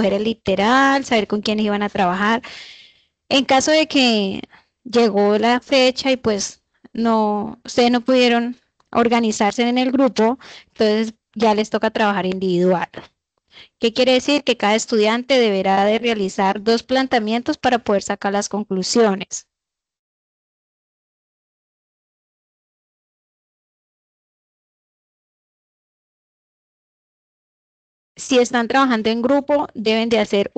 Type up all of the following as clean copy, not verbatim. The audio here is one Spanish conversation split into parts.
escoger el literal, saber con quiénes iban a trabajar. En caso de que llegó la fecha y pues no, ustedes no pudieron organizarse en el grupo, entonces ya les toca trabajar individual. ¿Qué quiere decir? Que cada estudiante deberá de realizar 2 planteamientos para poder sacar las conclusiones. Si están trabajando en grupo, deben de hacer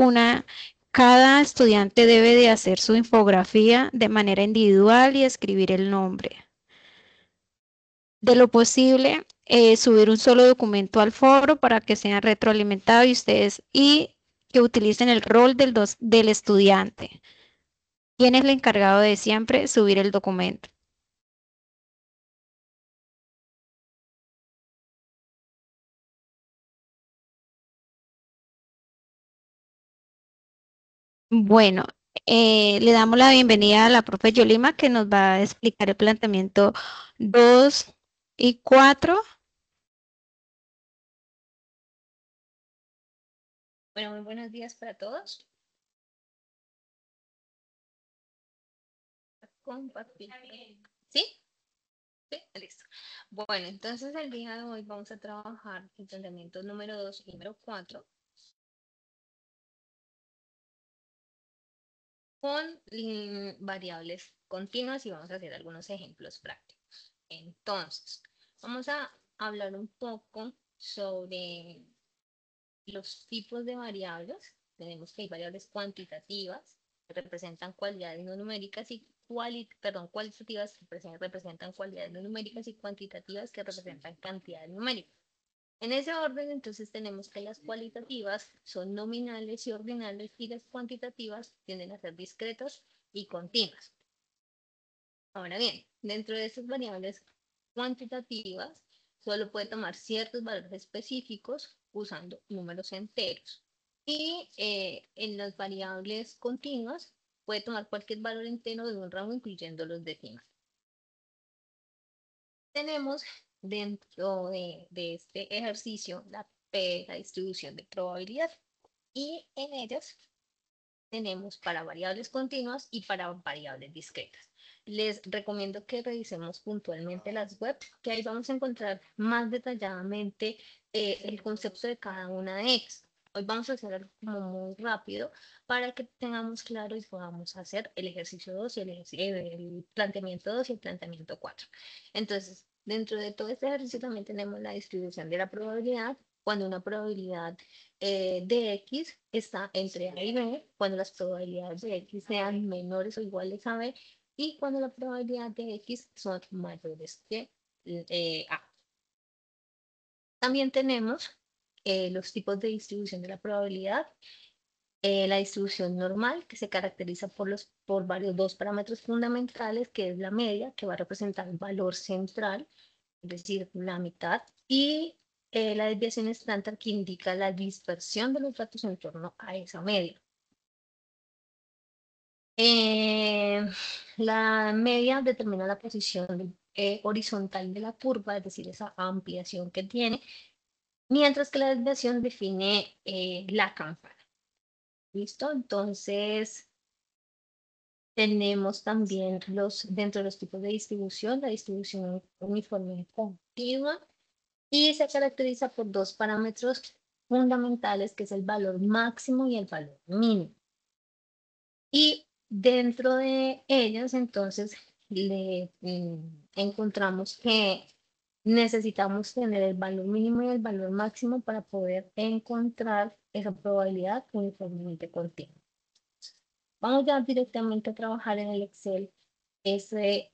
cada estudiante debe de hacer su infografía de manera individual y escribir el nombre. De lo posible, subir un solo documento al foro para que sea retroalimentado y que utilicen el rol del estudiante. ¿Quién es el encargado de siempre subir el documento? Bueno, le damos la bienvenida a la profe Yolima que nos va a explicar el planteamiento 2 y 4. Bueno, muy buenos días para todos. Compartir. ¿Sí? Sí, listo. Bueno, entonces el día de hoy vamos a trabajar el planteamiento número 2 y número 4 con variables continuas y vamos a hacer algunos ejemplos prácticos. Entonces, vamos a hablar un poco sobre los tipos de variables. Tenemos que hay variables cuantitativas que representan cualidades no numéricas y cualitativas que representan cualidades no numéricas y cuantitativas que representan cantidades numéricas. En ese orden, entonces tenemos que las cualitativas son nominales y ordinales y las cuantitativas tienden a ser discretas y continuas. Ahora bien, dentro de estas variables cuantitativas, solo puede tomar ciertos valores específicos usando números enteros. Y en las variables continuas, puede tomar cualquier valor entero de un rango, incluyendo los decimales. Tenemos dentro de este ejercicio la distribución de probabilidad y en ellas tenemos para variables continuas y para variables discretas. Les recomiendo que revisemos puntualmente las webs, que ahí vamos a encontrar más detalladamente el concepto de cada una de ellas. Hoy vamos a hacer algo como muy rápido para que tengamos claro y podamos hacer el ejercicio 2 y el planteamiento 2 y el planteamiento 4. Entonces, dentro de todo este ejercicio también tenemos la distribución de la probabilidad, cuando una probabilidad de X está entre A y B, cuando las probabilidades de X sean menores o iguales a B y cuando la probabilidad de X son mayores que A. También tenemos los tipos de distribución de la probabilidad. La distribución normal, que se caracteriza por varios dos parámetros fundamentales, que es la media, que va a representar el valor central, es decir, la mitad, y la desviación estándar, que indica la dispersión de los datos en torno a esa media. Eh, la media determina la posición horizontal de la curva, es decir, esa ampliación que tiene, mientras que la desviación define la campana. ¿Listo? Entonces, tenemos también dentro de los tipos de distribución, la distribución uniforme continua y se caracteriza por dos parámetros fundamentales, que es el valor máximo y el valor mínimo. Y dentro de ellas, entonces, encontramos que necesitamos tener el valor mínimo y el valor máximo para poder encontrar esa probabilidad uniformemente continua. Vamos ya directamente a trabajar en el Excel ese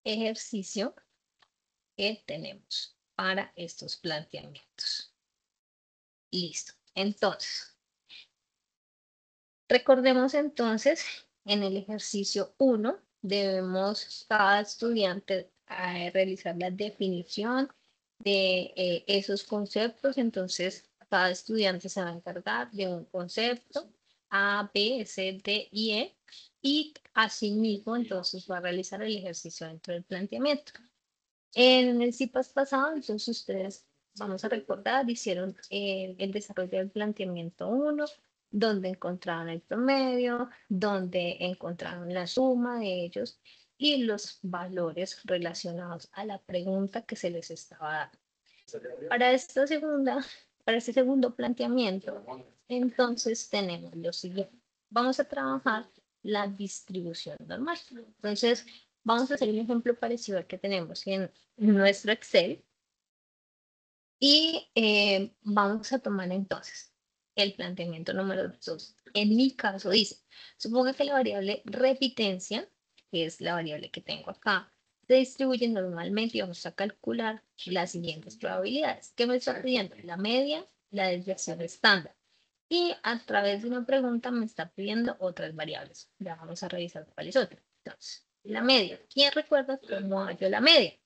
ejercicio que tenemos para estos planteamientos. Listo. Entonces, recordemos entonces, en el ejercicio 1 debemos cada estudiante realizar la definición de esos conceptos. Entonces, cada estudiante se va a encargar de un concepto A, B, C, D y E, y asimismo entonces va a realizar el ejercicio dentro del planteamiento. En el CIPAS pasado, entonces ustedes, vamos a recordar, hicieron el desarrollo del planteamiento 1, dónde encontraron el promedio, dónde encontraron la suma de ellos y los valores relacionados a la pregunta que se les estaba dando. Para este segundo planteamiento, entonces tenemos lo siguiente. Vamos a trabajar la distribución normal. Entonces, vamos a hacer un ejemplo parecido al que tenemos en nuestro Excel. Y vamos a tomar entonces el planteamiento número 2. En mi caso dice, suponga que la variable repitencia, que es la variable que tengo acá, se distribuye normalmente y vamos a calcular las siguientes probabilidades. ¿Qué me está pidiendo? La media, la desviación estándar. Y a través de una pregunta me está pidiendo otras variables. Ya vamos a revisar cuáles son. Entonces, la media. ¿Quién recuerda cómo hallo la media?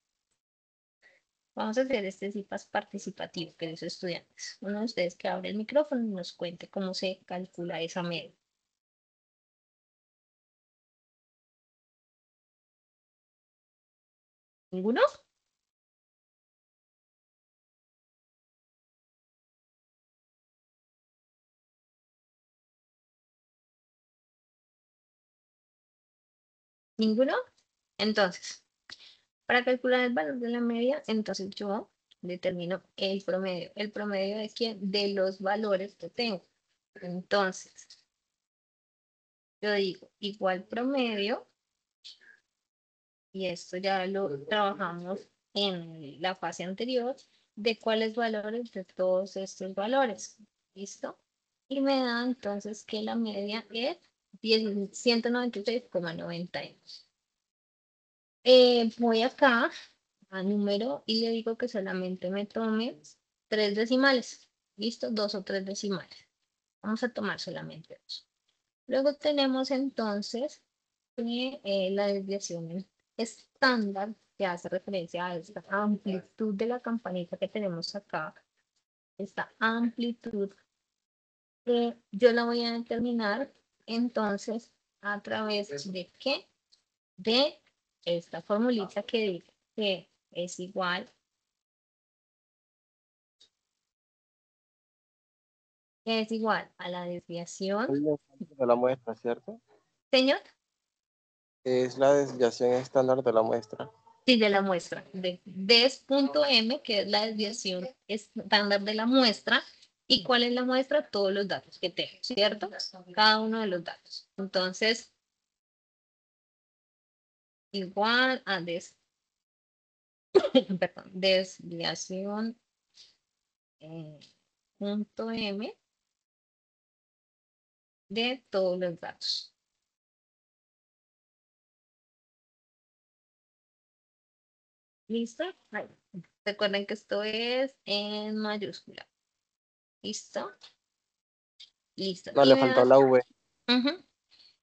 Vamos a hacer este CIPAS participativo que los estudiantes. Uno de ustedes que abre el micrófono y nos cuente cómo se calcula esa media. ¿Ninguno? ¿Ninguno? Entonces, para calcular el valor de la media, entonces yo determino el promedio. ¿El promedio de quién? De los valores que tengo. Entonces, yo digo igual promedio, y esto ya lo trabajamos en la fase anterior, de cuáles valores de todos estos valores. ¿Listo? Y me da entonces que la media es 196,92. Voy acá a número y le digo que solamente me tome 3 decimales. ¿Listo? 2 o 3 decimales. Vamos a tomar solamente 2. Luego tenemos entonces la desviación estándar que hace referencia a esta amplitud de la campanita que tenemos acá. Esta amplitud yo la voy a determinar entonces a través de qué? De esta formulita que dice que es igual a la desviación. De la muestra, ¿cierto? Señor, Es la desviación estándar de la muestra. sí, de la muestra, de des.m, que es la desviación estándar de la muestra. ¿Y cuál es la muestra? Todos los datos que tengo, ¿cierto? Cada uno de los datos. Entonces, igual a perdón, desviación punto m de todos los datos. ¿Listo? Ahí. Recuerden que esto es en mayúscula. ¿Listo? Listo. No, Y le me faltó da, la V.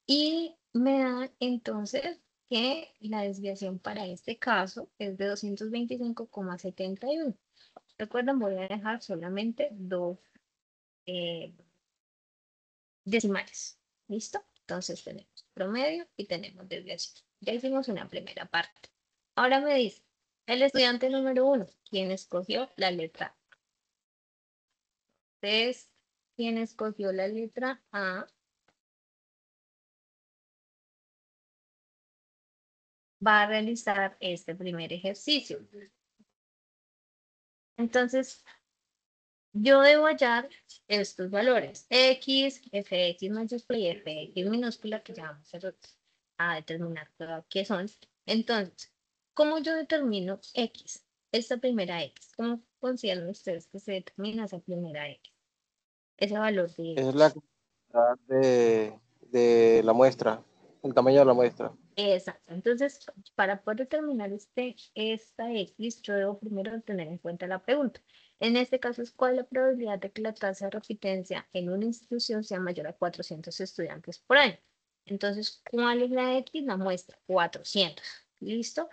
y me da entonces que la desviación para este caso es de 225,71. Recuerden, voy a dejar solamente 2 decimales. ¿Listo? Entonces tenemos promedio y tenemos desviación. Ya hicimos una primera parte. Ahora me dice, el estudiante número 1, ¿quién escogió la letra A? Entonces, ¿quién escogió la letra A? Va a realizar este primer ejercicio. Entonces, yo debo hallar estos valores. X, Fx mayúscula y Fx minúscula, que ya vamos a determinar qué son. Entonces, ¿cómo yo determino X? Esta primera X. ¿Cómo consideran ustedes que se determina esa primera X? Ese valor de Es X. la cantidad de la muestra, el tamaño de la muestra. Exacto. Entonces, para poder determinar esta X, yo debo primero tener en cuenta la pregunta. En este caso, ¿cuál es la probabilidad de que la tasa de repitencia en una institución sea mayor a 400 estudiantes por año? Entonces, ¿cuál es la X? La muestra, 400. ¿Listo?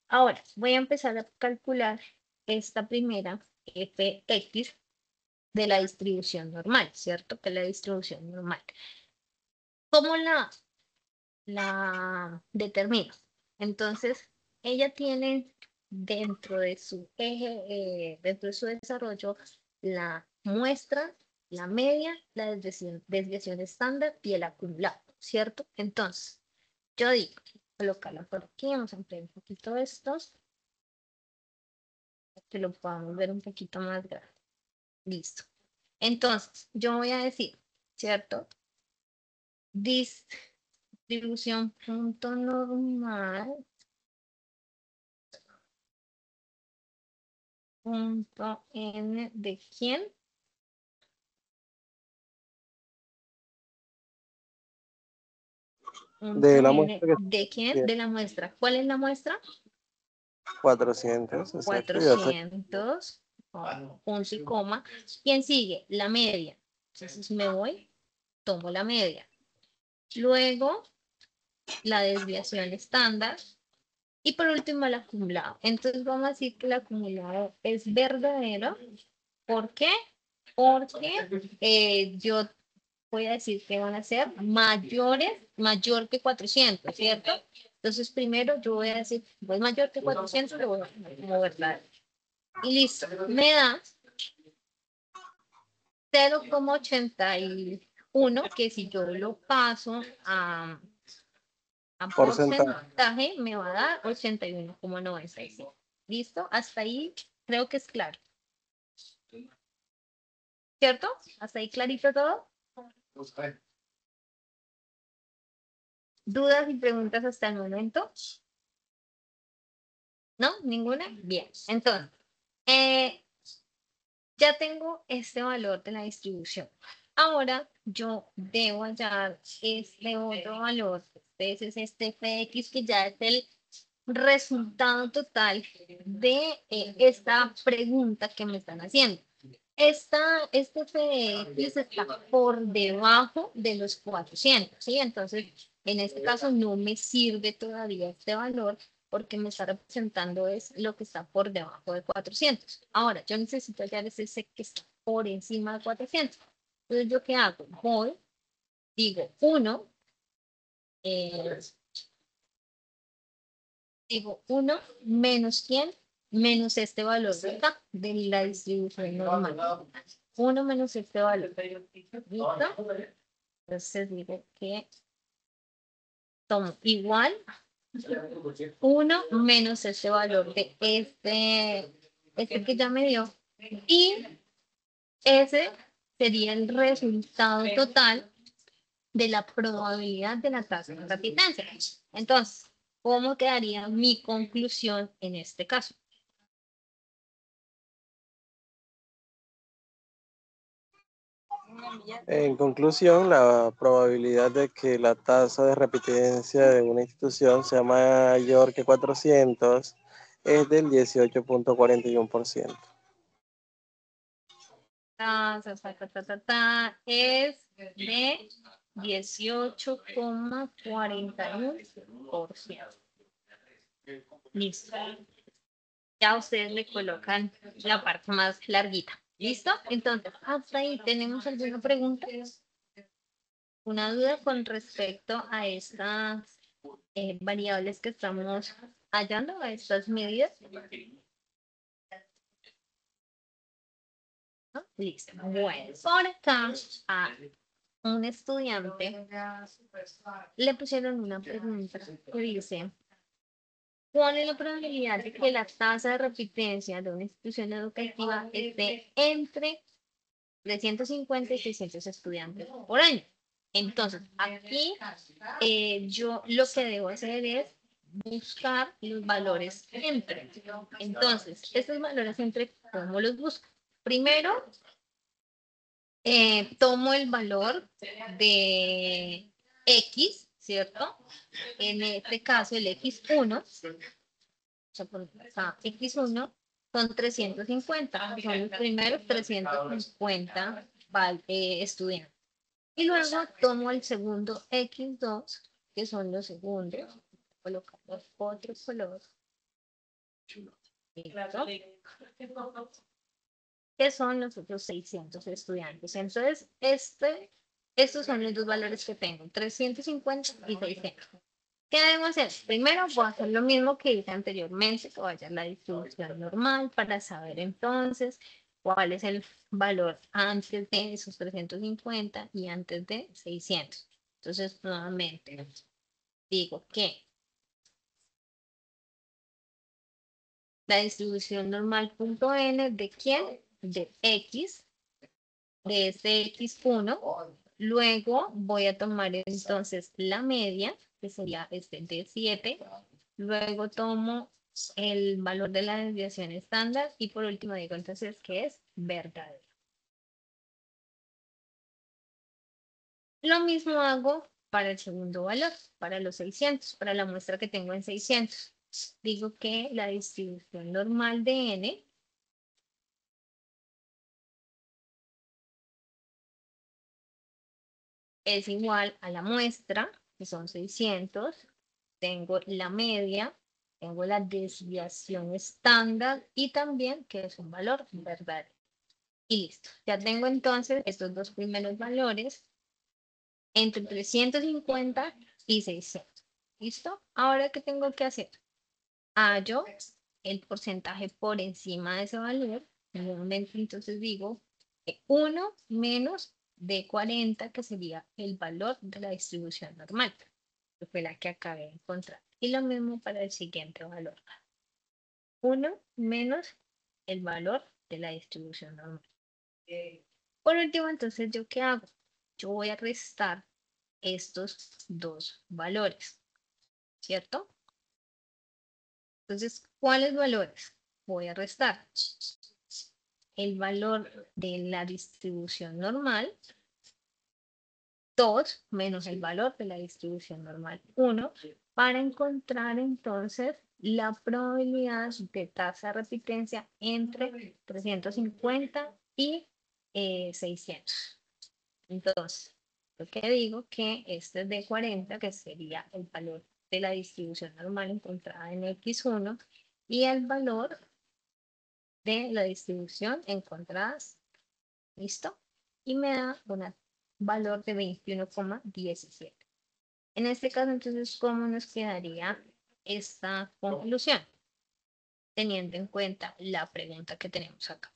Ahora, voy a empezar a calcular esta primera Fx de la distribución normal, ¿cierto? Que es la distribución normal. ¿Cómo la determino? Entonces, ella tiene dentro de su eje, dentro de su desarrollo, la muestra la media, la desviación estándar y el acumulado, ¿cierto? Entonces, yo digo, colocarlo por aquí, vamos a ampliar un poquito estos, que lo podamos ver un poquito más grande. Listo. Entonces, yo voy a decir, ¿cierto? Distribución punto normal punto n de quién. De la muestra que ¿De quién? tiene De la muestra. ¿Cuál es la muestra? 400, exacto. 400, punto y coma. ¿Quién sigue? La media. Entonces me voy, tomo la media. Luego, la desviación estándar. Y por último, el acumulado. Entonces vamos a decir que el acumulado es verdadero. ¿Por qué? Porque yo voy a decir que van a ser mayor que 400, ¿cierto? Entonces primero yo voy a decir, pues mayor que 400, lo voy a poner como verdad. Y listo, me da 0,81, que si yo lo paso a porcentaje, me va a dar 81,95. ¿Listo? Hasta ahí creo que es claro. ¿Cierto? ¿Hasta ahí clarito todo? ¿Dudas y preguntas hasta el momento? ¿No? ¿Ninguna? Bien. Entonces, ya tengo este valor de la distribución. Ahora yo debo hallar este otro valor. Entonces, este fx que ya es el resultado total de esta pregunta que me están haciendo. Este fx está por debajo de los 400, ¿sí? Entonces, en este caso no me sirve todavía este valor porque me está representando es lo que está por debajo de 400. Ahora, yo necesito hallar ese que está por encima de 400. Entonces, ¿yo qué hago? Voy, digo 1, digo 1 menos quién, menos este valor de acá, de la distribución normal. 1 menos este valor. ¿Listo? Entonces digo que tomo igual 1 menos este valor de este que ya me dio. Y ese sería el resultado total de la probabilidad de la tasa de repitencia. Entonces, ¿cómo quedaría mi conclusión en este caso? En conclusión, la probabilidad de que la tasa de repitencia de una institución sea mayor que 400 es del 18,41%. Es de 18,41%. Listo. Ya ustedes le colocan la parte más larguita. ¿Listo? Entonces, hasta ahí tenemos alguna pregunta, una duda con respecto a estas variables que estamos hallando, a estas medidas. ¿No? Listo. Bueno, por acá a un estudiante le pusieron una pregunta que dice, ¿cuál es la probabilidad de que la tasa de repitencia de una institución educativa esté entre 350 y 600 estudiantes por año? Entonces, aquí yo lo que debo hacer es buscar los valores entre. Entonces, estos valores entre, ¿cómo los busco? Primero, tomo el valor de X, ¿cierto? En este caso, el X1, X1 son 350, son los primeros 350 estudiantes. Y luego tomo el segundo X2, que son los segundos, colocar los otros colores, que son los otros 600 estudiantes. Entonces, estos son los dos valores que tengo, 350 y 600. ¿Qué debemos hacer? Primero voy a hacer lo mismo que hice anteriormente, que vaya a la distribución normal para saber entonces cuál es el valor antes de esos 350 y antes de 600. Entonces, nuevamente, digo que la distribución normal punto n de quién, de x, de ese x1. Luego voy a tomar entonces la media, que sería este de 7. Luego tomo el valor de la desviación estándar y por último digo entonces que es verdadero. Lo mismo hago para el segundo valor, para los 600, para la muestra que tengo en 600. Digo que la distribución normal de n es igual a la muestra, que son 600. Tengo la media, tengo la desviación estándar y también que es un valor verdadero. Y listo. Ya tengo entonces estos dos primeros valores entre 350 y 600. ¿Listo? Ahora, ¿qué tengo que hacer? Hallo el porcentaje por encima de ese valor. Nuevamente, entonces digo que 1 menos de 40, que sería el valor de la distribución normal, que fue la que acabé de encontrar. Y lo mismo para el siguiente valor. 1 menos el valor de la distribución normal. Por último, entonces, ¿yo qué hago? Yo voy a restar estos dos valores, ¿cierto? Entonces, ¿cuáles valores? Voy a restar el valor de la distribución normal, 2 menos el valor de la distribución normal, 1, para encontrar entonces la probabilidad de tasa de repitencia entre 350 y 600. Entonces, lo que digo que este es de 40, que sería el valor de la distribución normal encontrada en X1, y el valor de la distribución encontrada, ¿listo? Y me da un valor de 21,17. En este caso, entonces, ¿cómo nos quedaría esta conclusión? Teniendo en cuenta la pregunta que tenemos acá.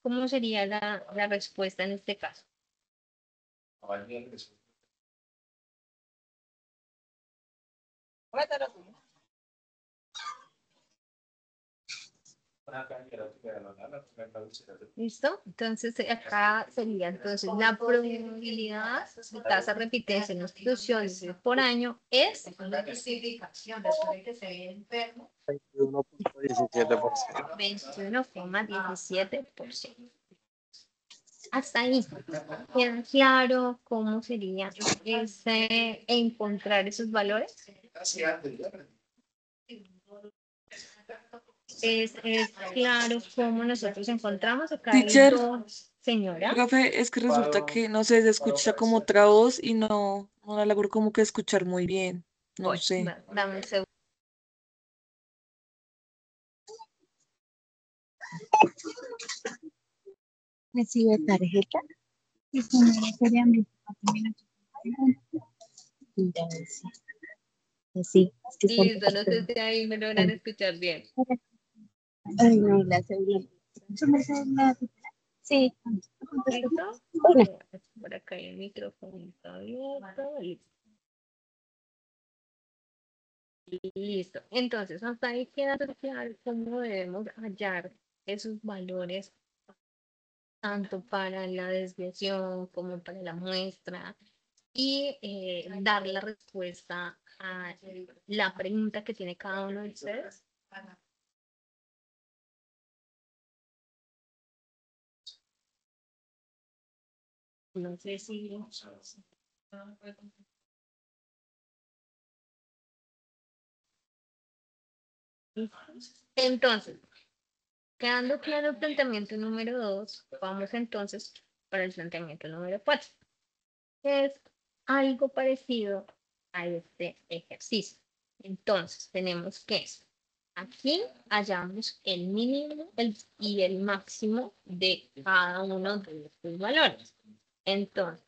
¿Cómo sería la respuesta en este caso? ¿Listo? Entonces, acá sería entonces la probabilidad de tasa de repitencia en instituciones por año es 21,17%. 21,17%. Hasta ahí. ¿Queda claro cómo sería encontrar esos valores? Es claro cómo nosotros encontramos acá hay Teacher, dos, señora. profe, es que resulta que no sé, se escucha como otra voz y no la logro como que escuchar muy bien. No Voy, sé. dame un segundo. Recibe tarjeta y su número sería 24.840. Y ya decía. Así, es que son Listo, no sé si ahí me logran escuchar bien. Ay, no, la segunda. ¿Su merced es la titular? Sí. ¿Listo? Bueno, Por acá el micrófono está abierto. Listo. Entonces, hasta ahí queda claro cómo debemos hallar esos valores, tanto para la desviación como para la muestra, y dar la respuesta a la pregunta que tiene cada uno de ustedes. No sé si... Entonces, quedando claro el planteamiento número 2, vamos entonces para el planteamiento número 4. Es algo parecido a este ejercicio. Entonces, tenemos que aquí hallamos el mínimo y el máximo de cada uno de estos valores. Entonces,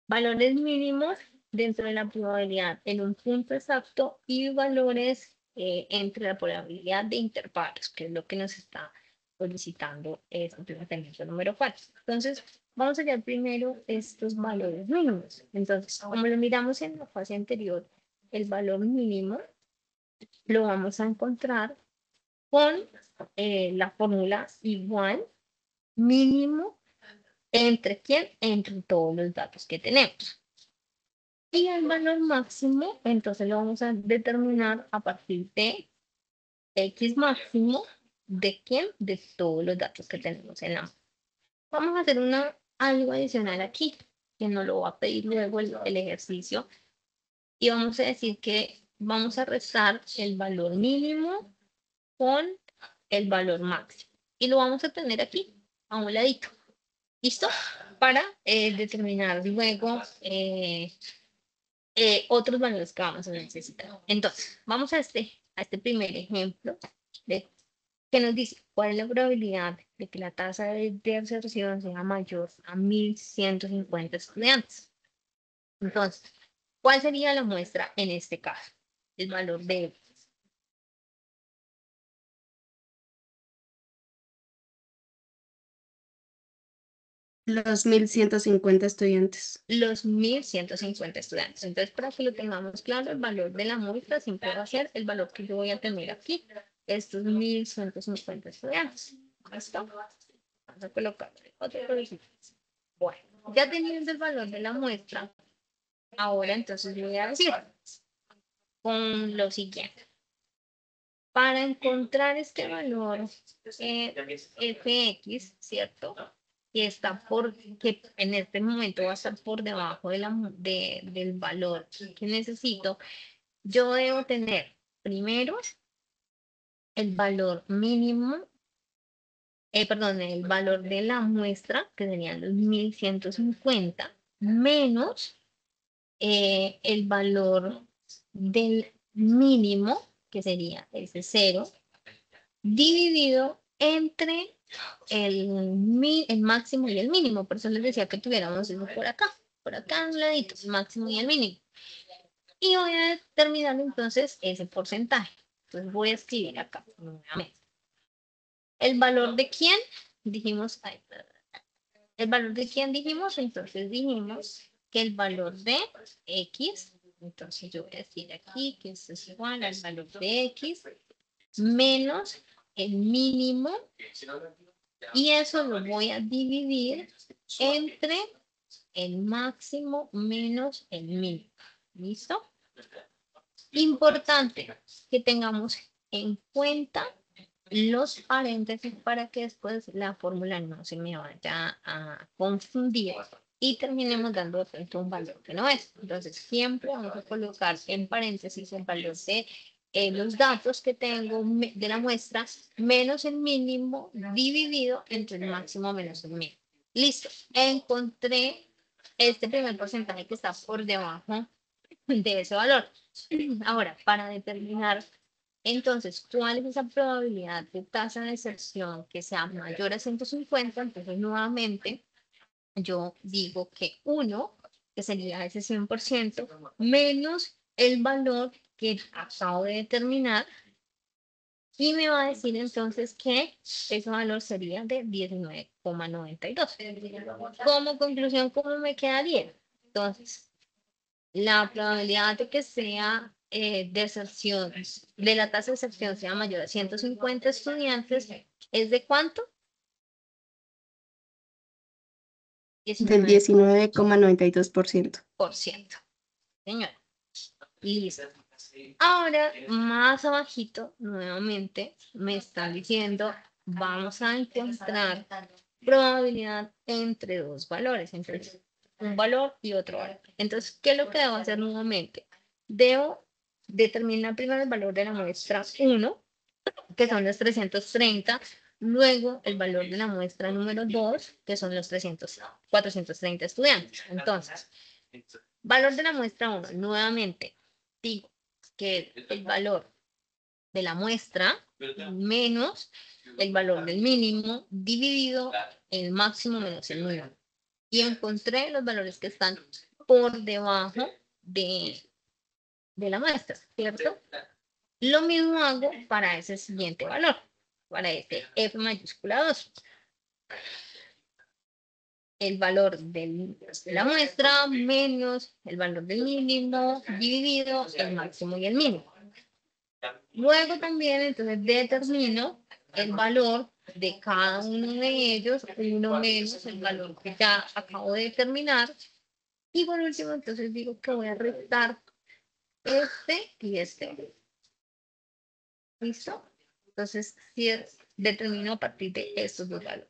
valores mínimos dentro de la probabilidad en un punto exacto y valores entre la probabilidad de intervalos, que es lo que nos está solicitando este planteamiento número 4. Entonces, vamos a hallar primero estos valores mínimos. Entonces, como lo miramos en la fase anterior, el valor mínimo lo vamos a encontrar con la fórmula igual mínimo entre quién, entre todos los datos que tenemos. Y el valor máximo, entonces lo vamos a determinar a partir de X máximo de quién, de todos los datos que tenemos en la mano. Vamos a hacer algo adicional aquí, que nos lo va a pedir luego el ejercicio. Y vamos a decir que vamos a restar el valor mínimo con el valor máximo. Y lo vamos a tener aquí, a un ladito. ¿Listo? Para determinar luego otros valores que vamos a necesitar. Entonces, vamos a este primer ejemplo que nos dice cuál es la probabilidad de que la tasa de deserción sea mayor a 1.150 estudiantes. Entonces, ¿cuál sería la muestra en este caso? El valor de los 1.150 estudiantes. los 1.150 estudiantes. Entonces, para que lo tengamos claro, el valor de la muestra siempre va a ser el valor que yo voy a tener aquí, estos 1.150 estudiantes. ¿Listo? Vamos a colocar otro colorcito. Bueno, ya teniendo el valor de la muestra, ahora entonces voy a decir con lo siguiente. Para encontrar este valor fx, ¿cierto? Que en este momento va a estar por debajo del valor que necesito, yo debo tener primero el valor mínimo, el valor de la muestra, que serían los 1.150, menos el valor del mínimo, que sería ese 0, dividido entre el máximo y el mínimo. Por eso les decía que tuviéramos eso por acá a un ladito, el máximo y el mínimo. Y voy a determinar entonces ese porcentaje. Entonces voy a escribir acá nuevamente. ¿El valor de quién? Dijimos, ¿el valor de quién dijimos? Entonces dijimos que el valor de X, entonces yo voy a decir aquí que esto es igual al valor de X menos el mínimo, y eso lo voy a dividir entre el máximo menos el mínimo. ¿Listo? Importante que tengamos en cuenta los paréntesis para que después la fórmula no se me vaya a confundir y terminemos dando de frente un valor que no es. Entonces siempre vamos a colocar en paréntesis el valor de los datos que tengo de la muestra menos el mínimo dividido entre el máximo menos el mínimo. Listo. Encontré este primer porcentaje que está por debajo de ese valor. Ahora, para determinar entonces cuál es esa probabilidad de tasa de deserción que sea mayor a 150, entonces nuevamente yo digo que 1, que sería ese 100%, menos el valor que acabo de determinar, y me va a decir entonces que ese valor sería de 19,92. Como conclusión, ¿cómo me quedaría? Entonces, la probabilidad de que sea deserción, de la tasa de deserción sea mayor a 150 estudiantes, ¿es de cuánto? Del 19,92%. Señora. Listo. Ahora, más abajito, nuevamente, me están diciendo, vamos a encontrar probabilidad entre dos valores, entre un valor y otro valor. Entonces, ¿qué es lo que debo hacer nuevamente? Debo determinar primero el valor de la muestra 1, que son los 330, luego el valor de la muestra número 2, que son los 430 estudiantes. Entonces, valor de la muestra 1, nuevamente, digo que el valor de la muestra menos el valor del mínimo dividido el máximo menos el mínimo. Y encontré los valores que están por debajo de la muestra, ¿cierto? Lo mismo hago para ese siguiente valor, para este F mayúscula 2. El valor de la muestra menos el valor del mínimo dividido el máximo y el mínimo. Luego también entonces determino el valor de cada uno de ellos, uno menos el valor que ya acabo de determinar. Y por último entonces digo que voy a restar este y este. ¿Listo? Entonces si determino a partir de estos dos valores.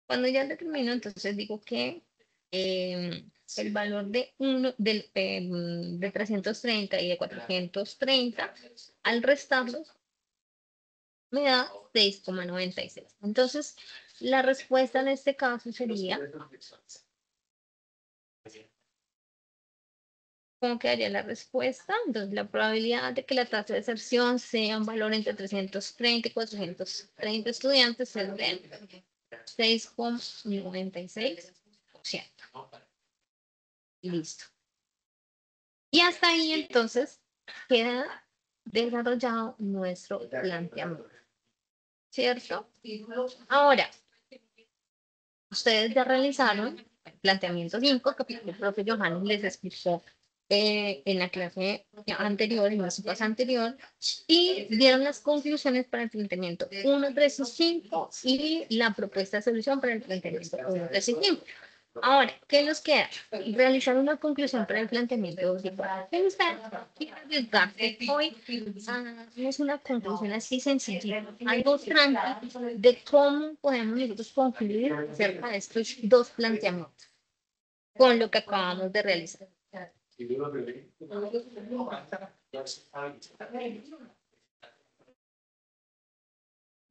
Cuando ya determino, entonces digo que el valor de de 330 y de 430, al restarlos, me da 6,96. Entonces, la respuesta en este caso sería, ¿cómo quedaría la respuesta? Entonces, la probabilidad de que la tasa de deserción sea un valor entre 330 y 430 estudiantes es de 6,96%. Listo. Y hasta ahí entonces queda desarrollado nuestro planteamiento. ¿Cierto? Ahora, ustedes ya realizaron el planteamiento 5, que el profe Johannes les explicó en la clase anterior, en la clase anterior, y dieron las conclusiones para el planteamiento 1, 3 y 5 y la propuesta de solución para el planteamiento 1, 3 y 5. Ahora, ¿qué nos queda? Realizar una conclusión para el planteamiento 2 y 4. Hoy hagamos una conclusión así sencilla, algo tranquilo de cómo podemos nosotros concluir acerca de estos dos planteamientos con lo que acabamos de realizar.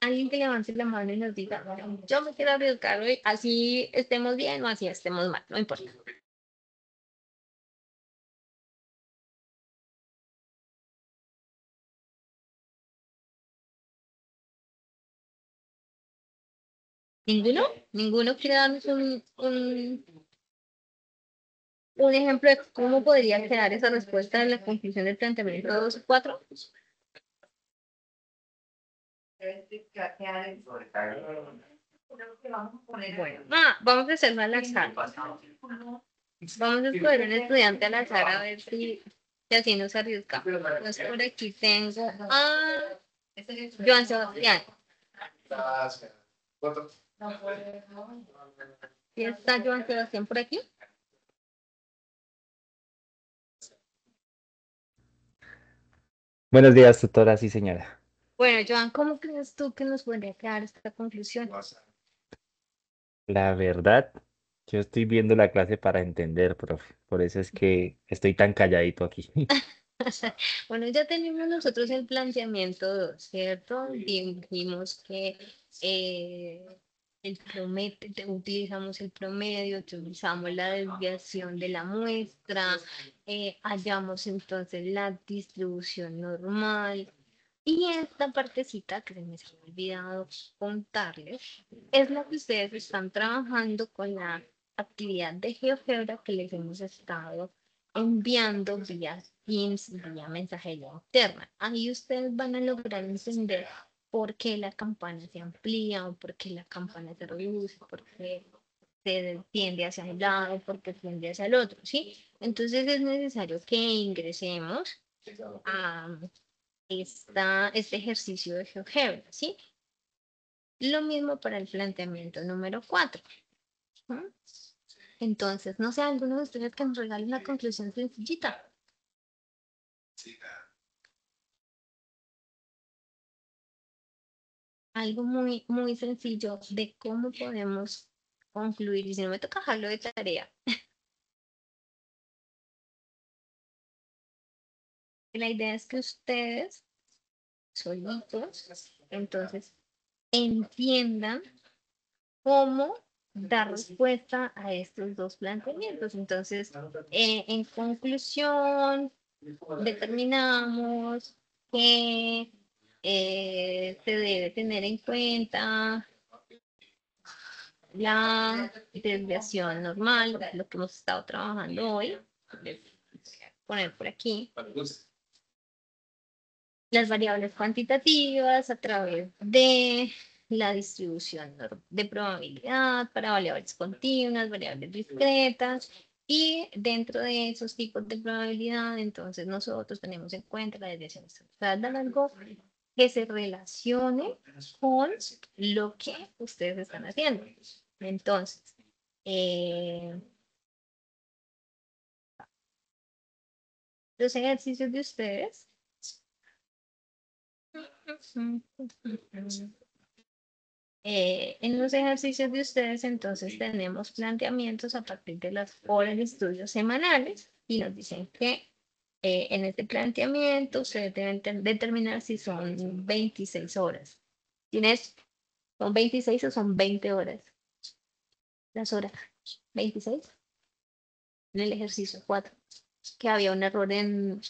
Alguien que levante la mano y nos diga, yo me quiero arriesgar hoy, así estemos bien o así estemos mal, no importa. ¿Ninguno? ¿Ninguno quiere darnos un ejemplo de cómo podría quedar esa respuesta en la conclusión del planteamiento 2 y 4? Bueno, vamos a hacerlo al azar. Vamos a escoger un estudiante al azar a ver si así nos arriesgamos. Entonces, por aquí tengo a Joan Sebastián. ¿Sí está Joan Sebastián por aquí? Buenos días, tutora, sí, señora. Bueno, Joan, ¿cómo crees tú que nos podría quedar esta conclusión? La verdad, yo estoy viendo la clase para entender, profe. Por eso es que estoy tan calladito aquí. Bueno, ya tenemos nosotros el planteamiento 2, ¿cierto? Dijimos que utilizamos el promedio, utilizamos la desviación de la muestra, hallamos entonces la distribución normal. Y esta partecita que se me había olvidado contarles es la que ustedes están trabajando con la actividad de GeoGebra que les hemos estado enviando vía Teams, vía mensajería interna. Ahí ustedes van a lograr entender por qué la campana se amplía o por qué la campana se reduce, por qué se tiende hacia un lado, por qué tiende hacia el otro, ¿sí? Entonces es necesario que ingresemos a este ejercicio de GeoGebra, ¿sí? Lo mismo para el planteamiento número 4. Entonces, no sé, alguno de ustedes que nos regale una conclusión sencillita. Algo muy, muy sencillo de cómo podemos concluir. Y si no me toca dejarlo de tarea. La idea es que ustedes, solitos, entonces, entiendan cómo dar respuesta a estos dos planteamientos. Entonces, en conclusión, determinamos que se debe tener en cuenta la desviación normal, lo que hemos estado trabajando hoy. poner por aquí las variables cuantitativas a través de la distribución de probabilidad para variables continuas, variables discretas, y dentro de esos tipos de probabilidad, entonces nosotros tenemos en cuenta la desviación estructural de algo que se relacione con lo que ustedes están haciendo. Entonces, los ejercicios de ustedes. En los ejercicios de ustedes, entonces, tenemos planteamientos a partir de las horas de estudio semanales y nos dicen que en este planteamiento ustedes deben determinar si son 26 horas. ¿Tienes? ¿Son 26 o son 20 horas? Las horas. 26. En el ejercicio 4. Que había un error en...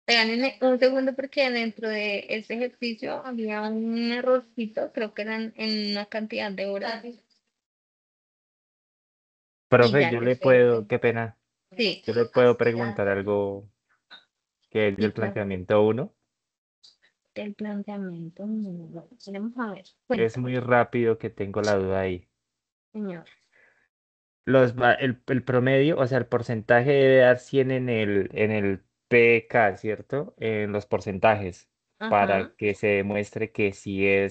Esperen un segundo porque dentro de este ejercicio había un errorcito, creo que eran en una cantidad de horas. Y Profe, ya yo les le tengo. puedo, qué pena, Sí, yo le puedo preguntar algo que es sí, del claro. planteamiento 1. El planteamiento. Vamos a ver. Es Cuéntame, muy rápido que tengo la duda ahí. señor. El promedio, o sea, el porcentaje debe dar 100 en el PK, ¿cierto? En los porcentajes, para Ajá, que se demuestre que sí ajá,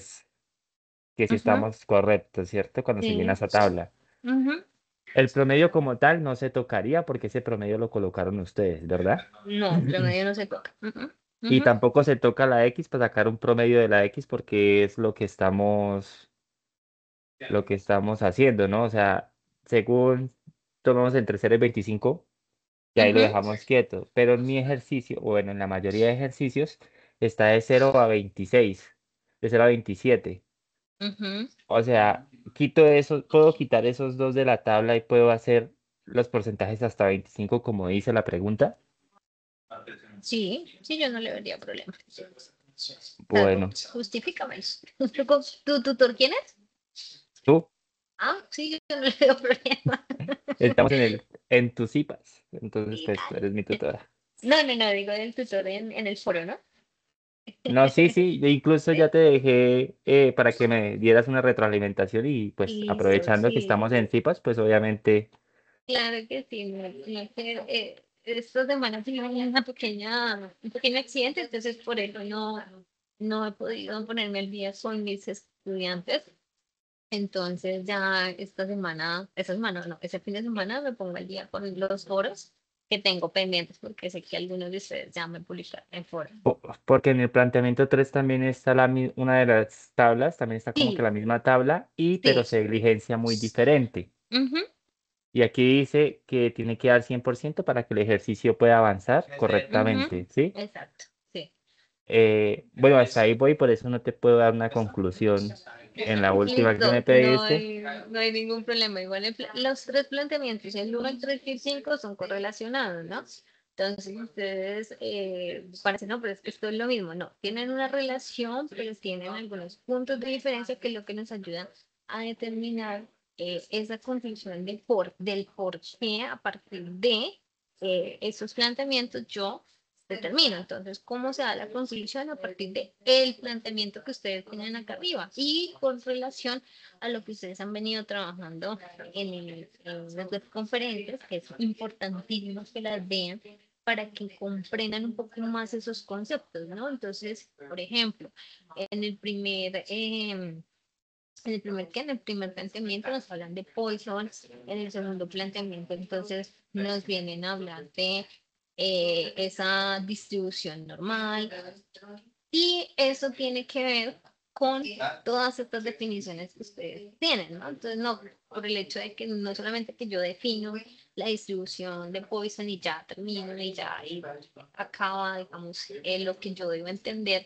estamos correctos, ¿cierto? Cuando se llena sí. esa tabla. Ajá. El promedio como tal no se tocaría porque ese promedio lo colocaron ustedes, ¿verdad? No, el promedio no se toca. Ajá, Y ajá. tampoco se toca la X para sacar un promedio de la X porque es lo que estamos haciendo, ¿no? O sea, según tomamos entre 0 y 25, y ahí lo Ajá, dejamos quieto. Pero en mi ejercicio, bueno, en la mayoría de ejercicios, está de 0 a 26, de 0 a 27. ajá. O sea, quito eso, puedo quitar esos dos de la tabla y puedo hacer los porcentajes hasta 25, como dice la pregunta. Sí, sí, yo no le vería problema. Salvo, Bueno, justifícamelo. ¿Tu tutor quién es? tú, Ah, sí, yo no le veo problema. estamos en tus cipas, entonces Sí, pues tú dale. eres mi tutora. No, digo del tutor en el foro, ¿no? No, sí, sí, yo incluso ya te dejé para que me dieras una retroalimentación y pues Listo, aprovechando que sí. estamos en cipas, pues obviamente, Claro que sí, esta semana tuve un pequeño accidente, entonces por eso no he podido ponerme al día con mis estudiantes. Entonces ya esta semana no, ese fin de semana me pongo al día con los foros que tengo pendientes porque sé que algunos de ustedes ya me publicaron en foros. porque en el planteamiento 3 también está una de las tablas, también está como que Sí, la misma tabla, pero sí. se diligencia muy diferente. Ujú, Y aquí dice que tiene que dar 100% para que el ejercicio pueda avanzar ujú, correctamente, ¿sí? exacto, sí. Bueno, hasta ahí voy, por eso no te puedo dar una conclusión en la última que me Listo, no pediste. hay, no hay ningún problema. Igual los tres planteamientos, el 1, el 3 y el 5 son correlacionados, ¿no? Entonces ustedes parecen, no, pero es que esto es lo mismo. No, tienen una relación, pero tienen algunos puntos de diferencia que es lo que nos ayuda a determinar esa conclusión del por qué a partir de esos planteamientos yo determino. Entonces, ¿cómo se da la conclusión? A partir de el planteamiento que ustedes tienen acá arriba y con relación a lo que ustedes han venido trabajando en las webconferencias, que es importantísimo que las vean para que comprendan un poco más esos conceptos, ¿no? Entonces, por ejemplo, en el primer... en el primer planteamiento nos hablan de Poisson, en el segundo planteamiento entonces nos vienen a hablar de esa distribución normal y eso tiene que ver con todas estas definiciones que ustedes tienen, ¿no? Entonces, no, por el hecho de que no solamente que yo defino la distribución de Poisson y ya termino y acaba, digamos, lo que yo debo entender.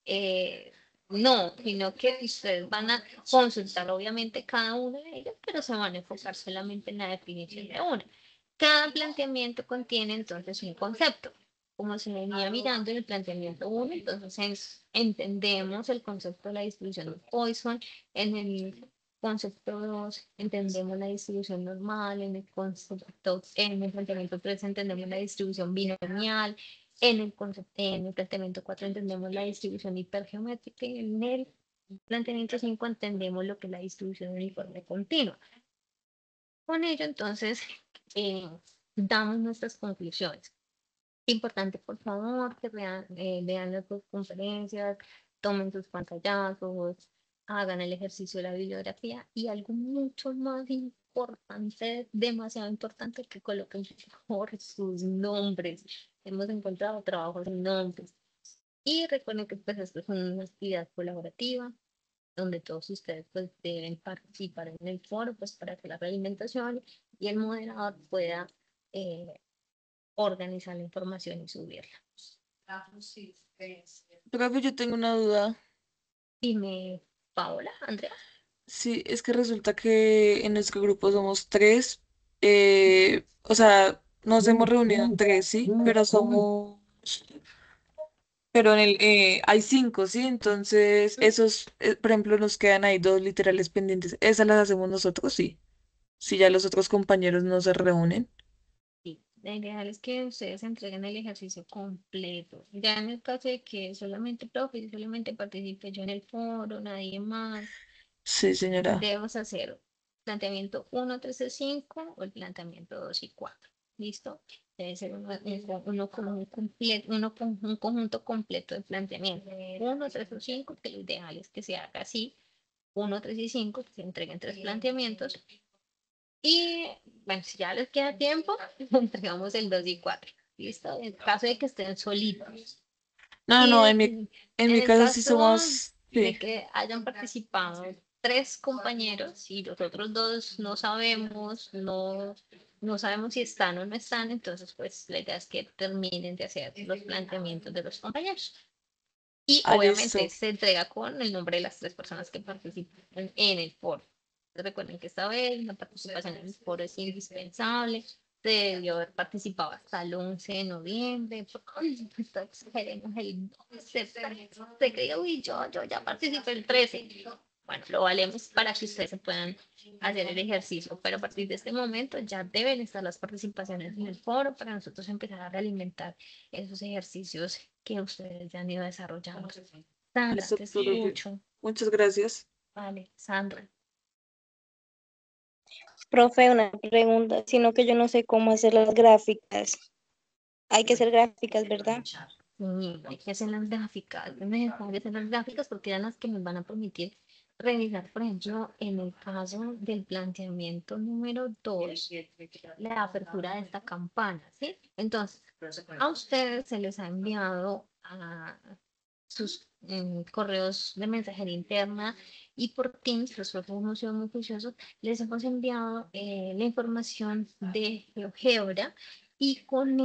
eh, no, sino que ustedes van a consultar obviamente cada una de ellas, pero se van a enfocar solamente en la definición de una. Cada planteamiento contiene entonces un concepto. Como se venía mirando en el planteamiento 1, entonces entendemos el concepto de la distribución de Poisson. En el concepto 2 entendemos la distribución normal, en el planteamiento 3 entendemos la distribución binomial, en el planteamiento 4 entendemos la distribución hipergeométrica y en el planteamiento 5 entendemos lo que es la distribución uniforme continua. Con ello, entonces, damos nuestras conclusiones. Importante, por favor, que vean las dos conferencias, tomen sus pantallazos, hagan el ejercicio de la bibliografía y algo mucho más importante, demasiado importante, que coloquen por favor sus nombres. Hemos encontrado trabajos sin nombres. Y recuerden que pues esto es una actividad colaborativa donde todos ustedes pues deben participar en el foro pues para que la realimentación y el moderador pueda organizar la información y subirla. Profe, yo tengo una duda. Dime, Paola, Andrea. Sí, es que resulta que en nuestro grupo somos tres. O sea, nos hemos reunido en tres, sí, pero hay cinco, sí. Entonces, esos, por ejemplo, nos quedan ahí dos literales pendientes. Esas las hacemos nosotros, sí. Si ya los otros compañeros no se reúnen. Sí, la ideal es que ustedes entreguen el ejercicio completo. Ya en el caso de que solamente profe, y solamente participe yo en el foro, nadie más, Sí, señora. debemos hacer planteamiento 1, 3 y 5 o el planteamiento 2 y 4. ¿Listo? Debe ser uno con un conjunto completo de planteamiento. 1, 3 o 5, que lo ideal es que se haga así. 1, 3 y 5, que se entreguen tres planteamientos. Y bueno, si ya les queda tiempo, entregamos el 2 y 4. ¿Listo? En caso de que estén solitos. No, Y no, en en mi el caso sí caso somos, de sí, que hayan participado tres compañeros y los otros dos no sabemos, no sabemos si están o no están, entonces pues la idea es que terminen de hacer los planteamientos de los compañeros. Y obviamente listo. se entrega con el nombre de las tres personas que participan en el foro. Recuerden que esta vez la participación en el foro es indispensable. Se debió haber participado hasta el 11 de noviembre. Exageremos el 12, se cree, uy, yo ya participé el 13. Bueno, lo valemos para que ustedes se puedan hacer el ejercicio, pero a partir de este momento ya deben estar las participaciones en el foro para nosotros empezar a realimentar esos ejercicios que ustedes ya han ido desarrollando. Sandra, Listo, te profe. escucho. Muchas gracias. Vale, Sandra. Profe, una pregunta, sino que yo no sé cómo hacer las gráficas. Hay que hacer gráficas, ¿verdad? Sí, hay que hacer las gráficas, es necesario hacer las gráficas porque eran las que nos van a permitir revisar, por ejemplo, en el caso del planteamiento número 2, la apertura de esta campana, ¿sí? Entonces, a ustedes se les ha enviado a sus correos de mensajería interna y por Teams, los profes no son muy juiciosos, les hemos enviado la información de GeoGebra y con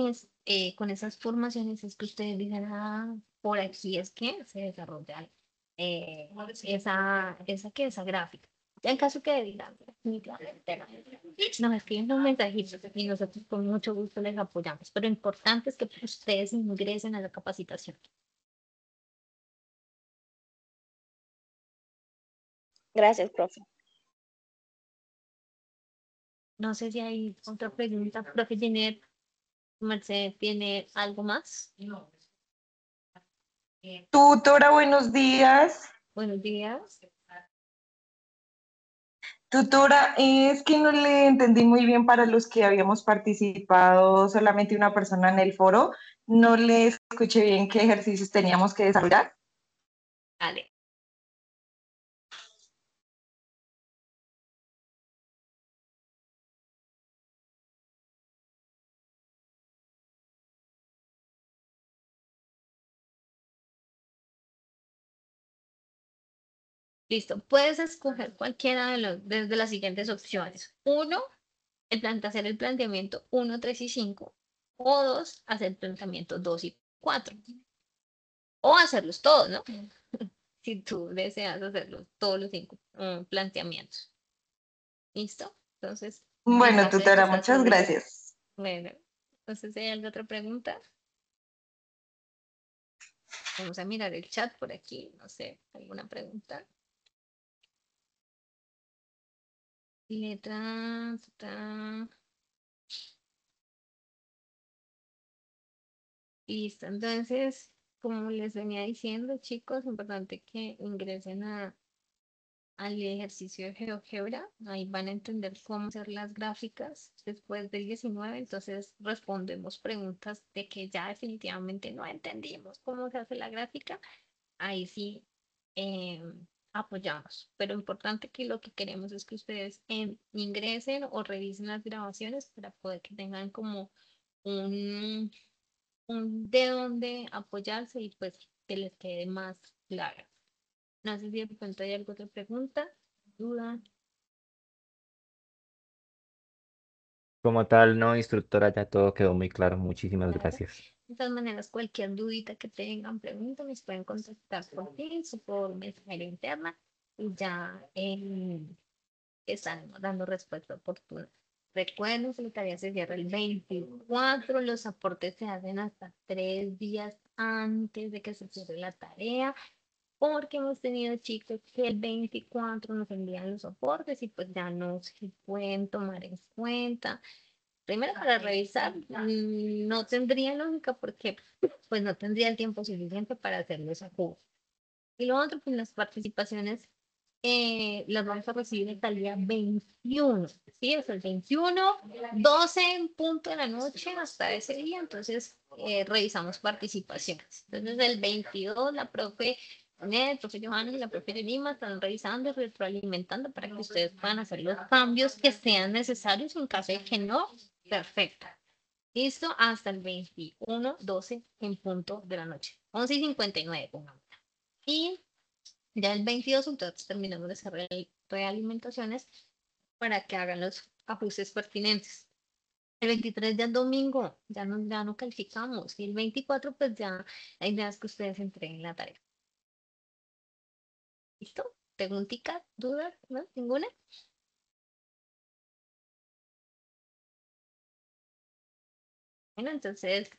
esas formaciones es que ustedes dicen, ah, por aquí es que se desarrolla esa gráfica. Ya en caso que digan, definitivamente nos escriben un mensajito y nosotros con mucho gusto les apoyamos. Pero lo importante es que ustedes ingresen a la capacitación. Gracias, profe. No sé si hay otra pregunta, profe Ginette, Mercedes, ¿tiene algo más? Tutora, buenos días. Buenos días. Tutora, es que no le entendí muy bien para los que habíamos participado solamente una persona en el foro. No le escuché bien qué ejercicios teníamos que desarrollar. Vale. Listo. Puedes escoger cualquiera desde las siguientes opciones. Uno, hacer el planteamiento 1, 3 y 5. O dos, hacer el planteamiento 2 y 4. O hacerlos todos, ¿no? Si tú deseas hacerlos todos los 5 planteamientos. ¿Listo? Entonces, en Bueno, caso de que tutora, estás muchas solita. gracias. Bueno, entonces, ¿hay alguna otra pregunta? Vamos a mirar el chat por aquí. No sé, ¿alguna pregunta? Letra listo. Entonces, como les venía diciendo, chicos, es importante que ingresen al ejercicio de GeoGebra. Ahí van a entender cómo hacer las gráficas después del 19. Entonces, respondemos preguntas de que ya definitivamente no entendimos cómo se hace la gráfica. Ahí sí apoyamos. Pero importante que lo que queremos es que ustedes ingresen o revisen las grabaciones para poder que tengan como un de dónde apoyarse y pues que les quede más claro. No sé si de pronto hay alguna otra pregunta, duda. Como tal, no, instructora, ya todo quedó muy claro. Muchísimas Claro. gracias. De todas maneras, cualquier dudita que tengan, preguntas, nos pueden contactar por Teams o por mensajería interna y ya están dando respuesta oportuna. Recuerden que la tarea se cierra el 24, los aportes se hacen hasta 3 días antes de que se cierre la tarea, porque hemos tenido chicos que el 24 nos envían los aportes y pues ya no se pueden tomar en cuenta. Primero para revisar, no tendría lógica porque pues no tendría el tiempo suficiente para hacer los ajustes. Y lo otro, pues las participaciones las vamos a recibir hasta el día 21, ¿sí? Es el 21, 12 en punto de la noche hasta ese día, entonces revisamos participaciones. Entonces el 22 la profe Ned, el profe Johanna y la profe Lima están revisando y retroalimentando para que ustedes puedan hacer los cambios que sean necesarios en caso de que no, perfecto. Listo, hasta el 21, 12 en punto de la noche. 11:59, pongamos. Y ya el 22, entonces terminamos de hacer realimentaciones para que hagan los ajustes pertinentes. El 23 ya es domingo, ya no calificamos. Y el 24, pues ya la idea es que ustedes entreguen la tarea. ¿Listo? ¿Preguntica? ¿Duda? ¿No? ¿Ninguna? Bueno, entonces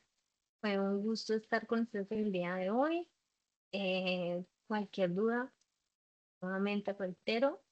fue un gusto estar con ustedes el día de hoy. Cualquier duda, nuevamente reitero,